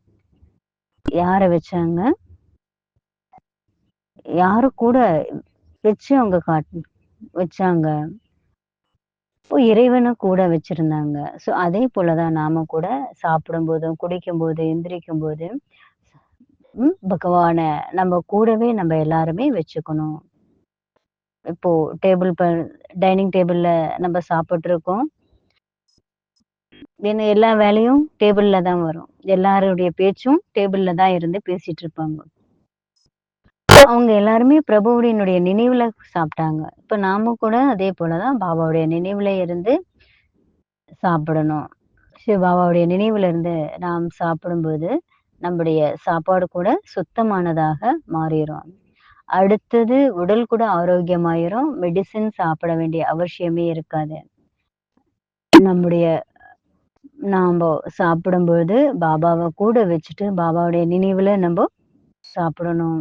யாரை வச்சாங்க? யாரு கூட வச்சு அவங்க வச்சாங்க? இப்போ இறைவனை கூட வச்சிருந்தாங்க. ஸோ அதே போலதான் நாம கூட சாப்பிடும்போதும், குடிக்கும்போது, எந்திரிக்கும் போது பகவான நம்ம கூடவே நம்ம எல்லாருமே வச்சுக்கணும். இப்போ டைனிங் டேபிள்ல நம்ம சாப்பிட்டு இருக்கோம். ஏன்னா எல்லா வேலையும் டேபிள்ல தான் வரும். எல்லாருடைய பேச்சும் டேபிள்ல தான் இருந்து பேசிட்டு இருப்பாங்க. அவங்க எல்லாருமே பிரபுவுடைய நினைவுல சாப்பிட்டாங்க. இப்ப நாம கூட அதே போலதான் பாபாவுடைய நினைவுல இருந்து சாப்பிடணும். பாபாவுடைய நினைவுல இருந்து நாம் சாப்பிடும்போது நம்முடைய சாப்பாடு கூட சுத்தமானதாக மாறிடும். அடுத்தது உடல் கூட ஆரோக்கியமாயிரும். மெடிசின் சாப்பிட வேண்டிய அவசியமே இருக்காது. நாம சாப்பிடும்போது பாபாவை கூட வச்சுட்டு பாபாவுடைய நினைவுல நம்ம சாப்பிடணும்.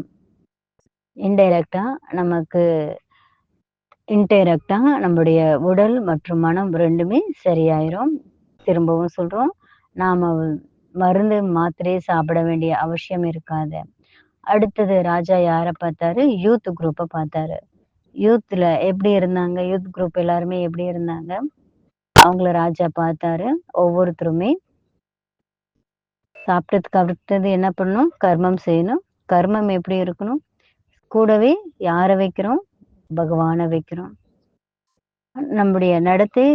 இன்டைரக்டா நம்முடைய உடல் மற்றும் மனம் ரெண்டுமே சரியாயிரும். திரும்பவும் சொல்றோம், நாம மருந்து மாத்திரை சாப்பிட வேண்டிய அவசியம் இருக்காது. அடுத்தது ராஜா யாரை பார்த்தாரு? யூத் குரூப்பை பார்த்தாரு. யூத்ல எப்படி இருந்தாங்க? யூத் குரூப் எல்லாருமே எப்படி இருந்தாங்க? அவங்கள ராஜா பார்த்தாரு. ஒவ்வொருத்தருமே சாப்பிட்டதுக்கு அடுத்தது என்ன பண்ணணும்? கர்மம் செய்யணும். கர்மம் எப்படி இருக்கணும்? கூடவே யாரை வைக்கிறோம்? பகவானை வைக்கிறோம். நம்முடைய நடத்தை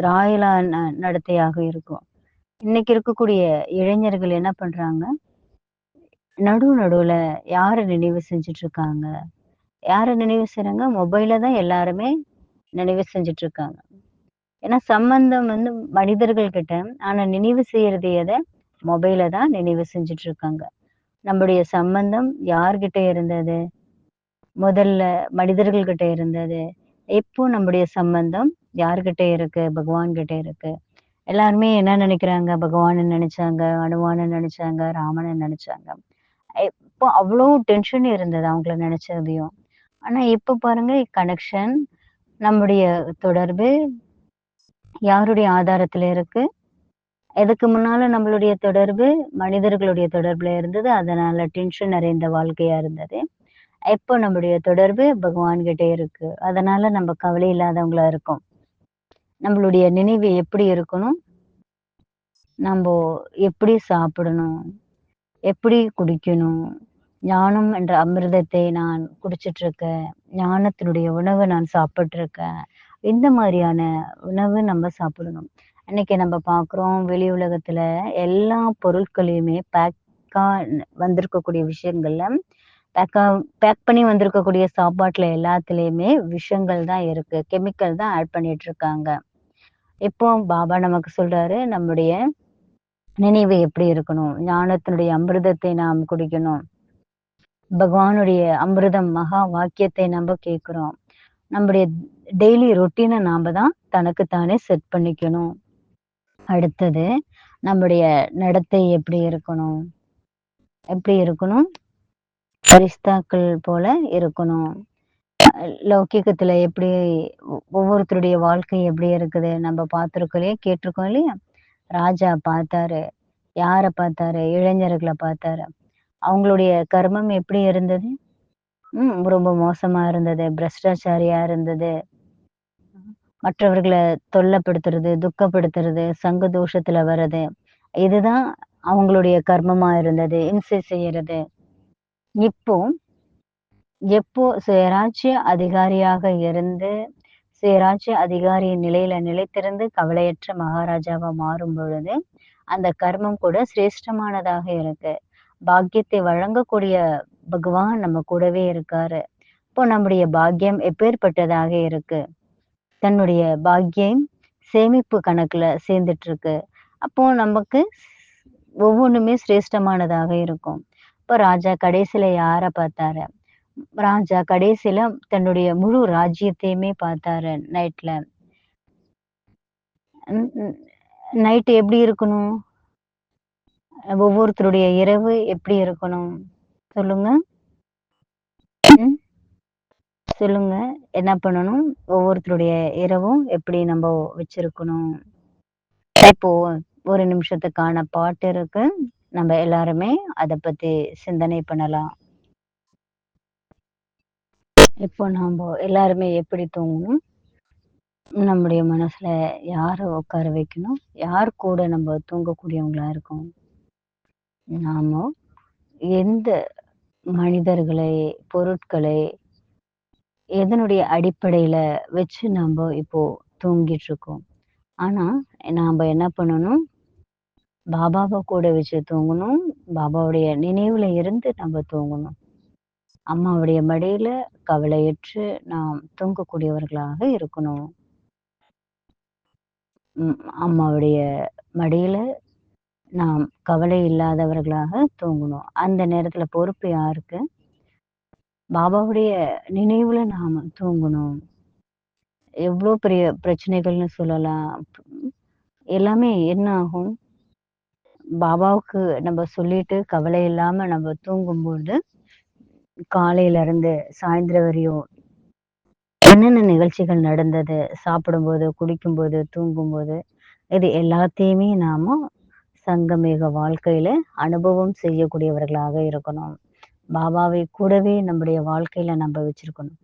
ராயலான நடத்தையாக இருக்கும். இன்னைக்கு இருக்கக்கூடிய இளைஞர்கள் என்ன பண்றாங்க? நடுவுல யாரை நினைவு செஞ்சுட்டு இருக்காங்க? யாரை நினைவு செய்றாங்க? மொபைல தான் எல்லாருமே நினைவு செஞ்சுட்டு இருக்காங்க. ஏன்னா சம்பந்தம் மனிதர்கள் கிட்ட, ஆனா நினைவு செய்யறது எதை? மொபைல தான் நினைவு செஞ்சுட்டு இருக்காங்க. நம்முடைய சம்பந்தம் யார்கிட்ட இருந்தது? முதல்ல மனிதர்கள் கிட்ட இருந்தது. இப்போ நம்முடைய சம்பந்தம் யார்கிட்ட இருக்கு? பகவான் கிட்ட இருக்கு. எல்லாருமே என்ன நினைக்கிறாங்க? பகவானை நினைச்சாங்க, அனுமானை நினைச்சாங்க, ராமனை நினைச்சாங்க. இப்போ அவ்வளோ டென்ஷன் இருந்தது அவங்கள நினைச்சதையும். ஆனா இப்ப பாருங்க, கனெக்ஷன், நம்முடைய தொடர்பு யாருடைய ஆதாரத்துல இருக்கு? இதுக்கு முன்னால நம்மளுடைய தொடர்பு மனிதர்களுடைய தொடர்புல இருந்தது. அதனால டென்ஷன் நிறைந்த வாழ்க்கையா இருந்தது. இப்போ நம்முடைய தொடர்பு பகவான் கிட்ட இருக்கு. அதனால நம்ம கவலை இல்லாதவங்களா இருக்கோம். நம்மளுடைய நினைவு எப்படி இருக்கணும்? நம்ம எப்படி சாப்பிடணும்? எப்படி குடிக்கணும்? ஞானம் என்ற அமிர்தத்தை நான் குடிச்சிட்டு இருக்கேன். ஞானத்தினுடைய உணவை நான் சாப்பிட்டு இருக்கேன். இந்த மாதிரியான உணவு நம்ம சாப்பிடணும். இன்னைக்கு நம்ம பார்க்குறோம் வெளி உலகத்துல எல்லா பொருட்களையுமே பேக்கா வந்திருக்கக்கூடிய விஷயங்கள்ல பேக்கா பேக் பண்ணி வந்திருக்கக்கூடிய சாப்பாட்டுல எல்லாத்துலயுமே விஷங்கள் தான் இருக்கு. கெமிக்கல் தான் ஆட் பண்ணிட்டு இருக்காங்க. இப்போ பாபா நமக்கு சொல்றாரு, நம்முடைய நினைவு எப்படி இருக்கணும்? ஞானத்தினுடைய அமிர்தத்தை நாம் குடிக்கணும். பகவானுடைய அமிர்தம் மகா வாக்கியத்தை நம்ம கேட்கிறோம். நம்முடைய டெய்லி ரொட்டீனை நாம தான் தனக்குத்தானே செட் பண்ணிக்கணும். அடுத்தது நம்முடைய நடத்தை எப்படி இருக்கணும்? எப்படி இருக்கணும்? பரிஸ்தாக்கள் போல இருக்கணும். லௌகிகத்துல எப்படி ஒவ்வொருத்தருடைய வாழ்க்கை எப்படி இருக்குது? நம்ம பார்த்துருக்கோம் இல்லையா? கேட்டிருக்கோம் இல்லையா? ராஜா பார்த்தாரு. யார பார்த்தாரு? இளைஞர்கள பார்த்தாரு. அவங்களுடைய கர்மம் எப்படி இருந்தது? ரொம்ப மோசமா இருந்தது. பிரஷ்டாச்சாரியா இருந்தது. மற்றவர்கள தொல்லப்படுத்துறது, துக்கப்படுத்துறது, சங்க தோஷத்துல வர்றது. இதுதான் அவங்களுடைய கர்மமா இருந்தது. இம்சை செய்யறது. இப்போ எப்போ சுயராஜ்ய அதிகாரியாக இருந்து, சுயராஜ்ய அதிகாரியின் நிலையில நிலைத்திருந்து கவலையற்ற மகாராஜாவா மாறும் பொழுது, அந்த கர்மம் கூட சிரேஷ்டமானதாக இருக்கு. பாக்கியத்தை வழங்கக்கூடிய பகவான் நம்ம கூடவே இருக்காரு. இப்போ நம்முடைய பாக்கியம் எப்பேற்பட்டதாக இருக்கு? தன்னுடைய பாக்கியம் சேமிப்பு கணக்குல சேர்ந்துட்டு இருக்கு. அப்போ நமக்கு ஒவ்வொன்றுமே சிரேஷ்டமானதாக இருக்கும். இப்போ ராஜா கடைசியில யார பார்த்தாரு? ராஜா கடைசியில தன்னுடைய முழு ராஜ்யத்தையுமே பார்த்தாரு நைட்ல. நைட் எப்படி இருக்கணும்? ஒவ்வொருத்தருடைய இரவு எப்படி இருக்கணும்? சொல்லுங்க. ம். சொல்லுங்க. என்ன பண்ணணும்? ஒவ்வொருத்தருடைய இரவும் எப்படி நம்ம வச்சிருக்கணும்? இப்போ ஒரு நிமிஷத்துக்கான பாட்டு இருக்கு. நம்ம எல்லாருமே அத பத்தி சிந்தனை பண்ணலாம். இப்போ நாம எல்லாருமே எப்படி தூங்கணும்? நம்முடைய மனசுல யார உட்கார வைக்கணும்? யார் கூட நம்ம தூங்கக்கூடியவங்களா இருக்கோம்? நாம எந்த மனிதர்களை, பொருட்களை எதனுடைய அடிப்படையில வச்சு நம்ம இப்போ தூங்கிட்டு இருக்கோம்? ஆனா, நாம என்ன பண்ணணும்? பாபாவ கூட வச்சு தூங்கணும். பாபாவுடைய நினைவுல இருந்து நம்ம தூங்கணும். அம்மாவுடைய மடியில கவலையற்று நாம் தூங்கக்கூடியவர்களாக இருக்கணும். அம்மாவுடைய மடியில நாம் கவலை இல்லாதவர்களாக தூங்கணும். அந்த நேரத்துல பொறுப்பு யாருக்கு? பாபாவுடைய நினைவுல நாம தூங்கணும். எவ்ளோ பெரிய பிரச்சனைகள்னு சொல்லலாம். எல்லாமே என்ன ஆகும்? பாபாவுக்கு நம்ம சொல்லிட்டு கவலை இல்லாம நம்ம தூங்கும்போது, காலையில இருந்து சாயந்திரம் வரையும் என்னென்ன நிகழ்ச்சிகள் நடந்தது? சாப்பிடும்போது, குடிக்கும்போது, தூங்கும்போது, இது எல்லாத்தையுமே நாம சங்கமேக வாழ்க்கையில அனுபவம் செய்யக்கூடியவர்களாக இருக்கணும். பாபாவை கூடவே நம்முடைய வாழ்க்கையில நம்ம வச்சிருக்கணும்.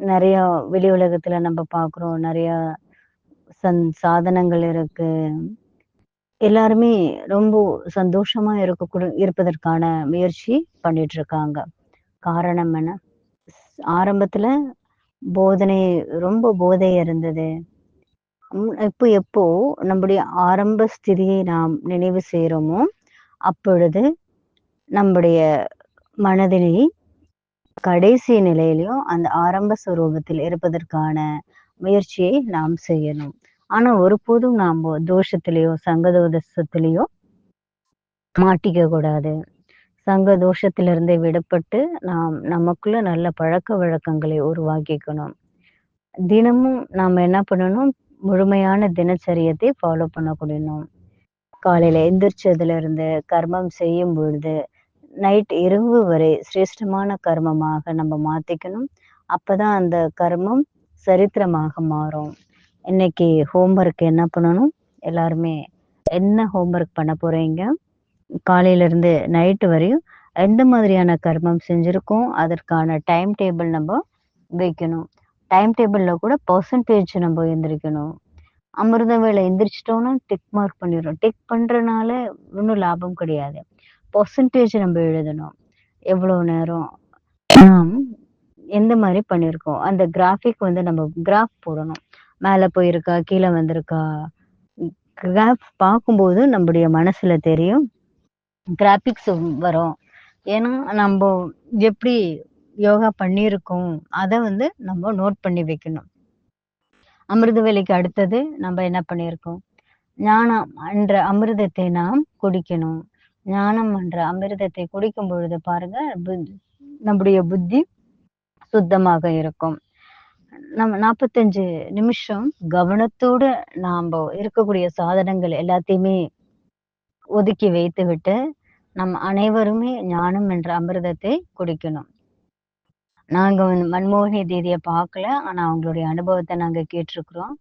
நெறைய வெளி உலகத்துல நம்ம பார்க்குறோம். நெறைய சாதனங்கள் இருக்கு. எல்லாருமே ரொம்ப சந்தோஷமா இருப்பதற்கான முயற்சி பண்ணிட்டு இருக்காங்க. காரணம் என்ன? ஆரம்பத்துல போதனை ரொம்ப போதை இருந்தது. இப்போ எப்போ நம்முடைய ஆரம்ப ஸ்திதியை நாம் நினைவு செய்றோமோ, அப்பொழுது நம்முடைய மனதினை கடைசி நிலையிலயும் அந்த ஆரம்ப ஸ்வரூபத்தில் இருப்பதற்கான முயற்சியை நாம் செய்யணும். ஆனா ஒருபோதும் நாம தோஷத்திலேயோ, சங்கதோஷத்திலேயோ மாட்டிக்க கூடாது. சங்க தோஷத்திலிருந்து விடுபட்டு நாம் நமக்குள்ள நல்ல பழக்கவழக்கங்களை உருவாக்கிக்கணும். தினமும் நாம என்ன பண்ணணும்? முழுமையான தினச்சரியத்தை ஃபாலோ பண்ணக்கூடியணும். காலையில எந்திரிச்சதுல இருந்து கர்மம் செய்யும் பொழுது, நைட் இரவு வரை சிரேஷ்டமான கர்மமாக நம்ம மாத்திக்கணும். அப்பதான் அந்த கர்மம் சரித்திரமாக மாறும். இன்னைக்கு ஹோம்வொர்க் என்ன பண்ணணும்? எல்லாருமே என்ன ஹோம்வொர்க் பண்ண போறீங்க? காலையில இருந்து நைட் வரையும் எந்த மாதிரியான கர்மம் செஞ்சிருக்கோம்? அதற்கான டைம் டேபிள் நம்ம வைக்கணும். டைம் டேபிள்ல கூட பெர்சன்டேஜ் நம்ம எந்திரிக்கணும். அமிர்த வேளை எந்திரிச்சிட்டோம்னா டிக் மார்க் பண்ணிடுறோம். டிக் பண்றனால ஒண்ணும் லாபம் கிடையாது. பெர்சன்டேஜ் நம்ம எழுதணும். எவ்வளவு நேரம் நாம் எந்த மாதிரி பண்ணியிருக்கோம் அந்த கிராஃபிக் வந்து நம்ம கிராஃப் போடணும். மேலே போயிருக்கா, கீழே வந்திருக்கா, கிராஃப் பார்க்கும்போது நம்முடைய மனசுல தெரியும், கிராபிக்ஸ் வரும். ஏன்னா நம்ம எப்படி யோகா பண்ணியிருக்கோம் அதை வந்து நம்ம நோட் பண்ணி வைக்கணும். அமிர்த வேலைக்கு அடுத்தது நம்ம என்ன பண்ணியிருக்கோம், ஞானம் என்ற அமிர்தத்தை நாம் குடிக்கணும். ஞானம் என்ற அமிர்தத்தை குடிக்கும் பொழுது பாருங்க, நம்முடைய புத்தி சுத்தமாக இருக்கும். நம்ம 45 நிமிஷம் கவனத்தோட நாம இருக்கக்கூடிய சாதனங்கள் எல்லாத்தையுமே ஒதுக்கி வைத்து விட்டு நம்ம அனைவருமே ஞானம் என்ற அமிர்தத்தை குடிக்கணும். நாங்க வந்து மன்மோகினி தீதியை பார்க்கல, ஆனா அவங்களுடைய அனுபவத்தை நாங்க கேட்டிருக்கிறோம்.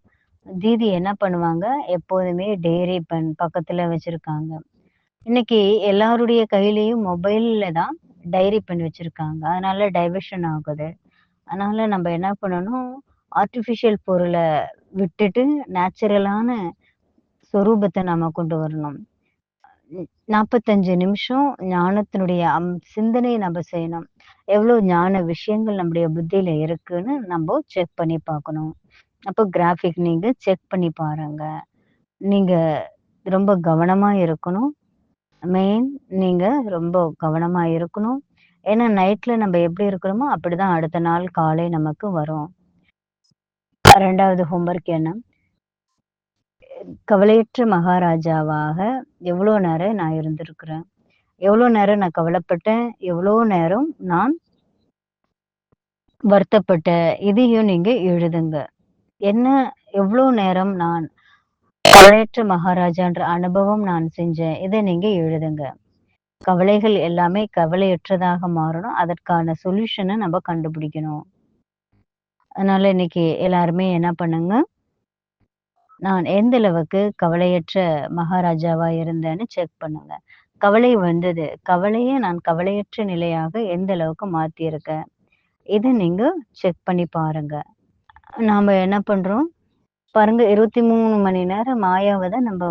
தீதி என்ன பண்ணுவாங்க, எப்போதுமே டைரி பென் பக்கத்துல வச்சிருக்காங்க. இன்னைக்கு எல்லாருடைய கையிலயும் மொபைல்ல தான் டைரி பென் வச்சிருக்காங்க. அதனால டைவர்ஷன் ஆகுது. அதனால நம்ம என்ன பண்ணணும், ஆர்டிஃபிஷியல் பொருளை விட்டுட்டு நேச்சுரலான சொரூபத்தை நாம கொண்டு வரணும். 45 நிமிஷம் ஞானத்தினுடைய சிந்தனையை நம்ம செய்யணும். எவ்வளவு ஞான விஷயங்கள் நம்முடைய புத்தியில இருக்குன்னு நம்ம செக் பண்ணி பார்க்கணும். அப்போ கிராஃபிக் நீங்க செக் பண்ணி பாருங்க. நீங்க ரொம்ப கவனமா இருக்கணும். மெயின் நீங்க ரொம்ப கவனமா இருக்கணும். ஏன்னா நைட்ல நம்ம எப்படி இருக்கிறோமோ அப்படிதான் அடுத்த நாள் காலை நமக்கு வரும். 2வது ஹோம்ஒர்க் என்ன, கவலையற்ற மகாராஜாவாக எவ்வளோ நேரம் நான் இருந்திருக்கிறேன், எவ்வளோ நேரம் நான் கவலைப்பட்டேன், எவ்வளோ நேரம் நான் வருத்தப்பட்டேன், இதையும் நீங்க எழுதுங்க. என்ன எவ்வளோ நேரம் நான் கவலையற்ற மகாராஜான்ற அனுபவம் நான் செஞ்சேன், இதை நீங்க எழுதுங்க. கவலைகள் எல்லாமே கவலையற்றதாக மாறணும். அதற்கான சொல்யூஷனை நம்ம கண்டுபிடிக்கணும். அதனால இன்னைக்கு எல்லாருமே என்ன பண்ணுங்க, நான் எந்த அளவுக்கு கவலையற்ற மகாராஜாவா இருந்தேன்னு செக் பண்ணுங்க. கவலை வந்தது, கவலையை நான் கவலையற்ற நிலையாக எந்த அளவுக்கு மாத்தியிருக்கேன், இதை நீங்க செக் பண்ணி பாருங்க. நாம என்ன பண்றோம் பாருங்க, 23 மணி நேரம் மாயாவை தான் நம்ம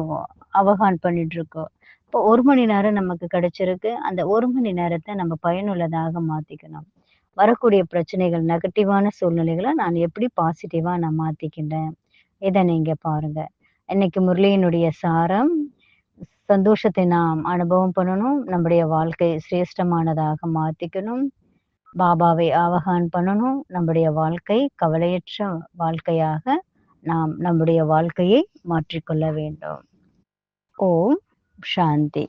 அவகான் பண்ணிட்டு இருக்கோம். இப்போ 1 மணி நேரம் நமக்கு கிடைச்சிருக்கு. அந்த 1 மணி நேரத்தை நம்ம பயனுள்ளதாக மாத்திக்கணும். வரக்கூடிய பிரச்சனைகள், நெகட்டிவான சூழ்நிலைகளை நான் எப்படி பாசிட்டிவா நான் மாத்திக்கின்றேன், இதை நீங்க பாருங்க. இன்னைக்கு முரளியினுடைய சாரம், சந்தோஷத்தை நாம் அனுபவம் பண்ணணும், நம்முடைய வாழ்க்கை சிரேஷ்டமானதாக மாத்திக்கணும், பாபாவை ஆவகான் பண்ணணும், நம்முடைய வாழ்க்கை கவலையற்ற வாழ்க்கையாக நாம் நம்முடைய வாழ்க்கையை மாற்றிக்கொள்ள வேண்டும். ஓம் சாந்தி.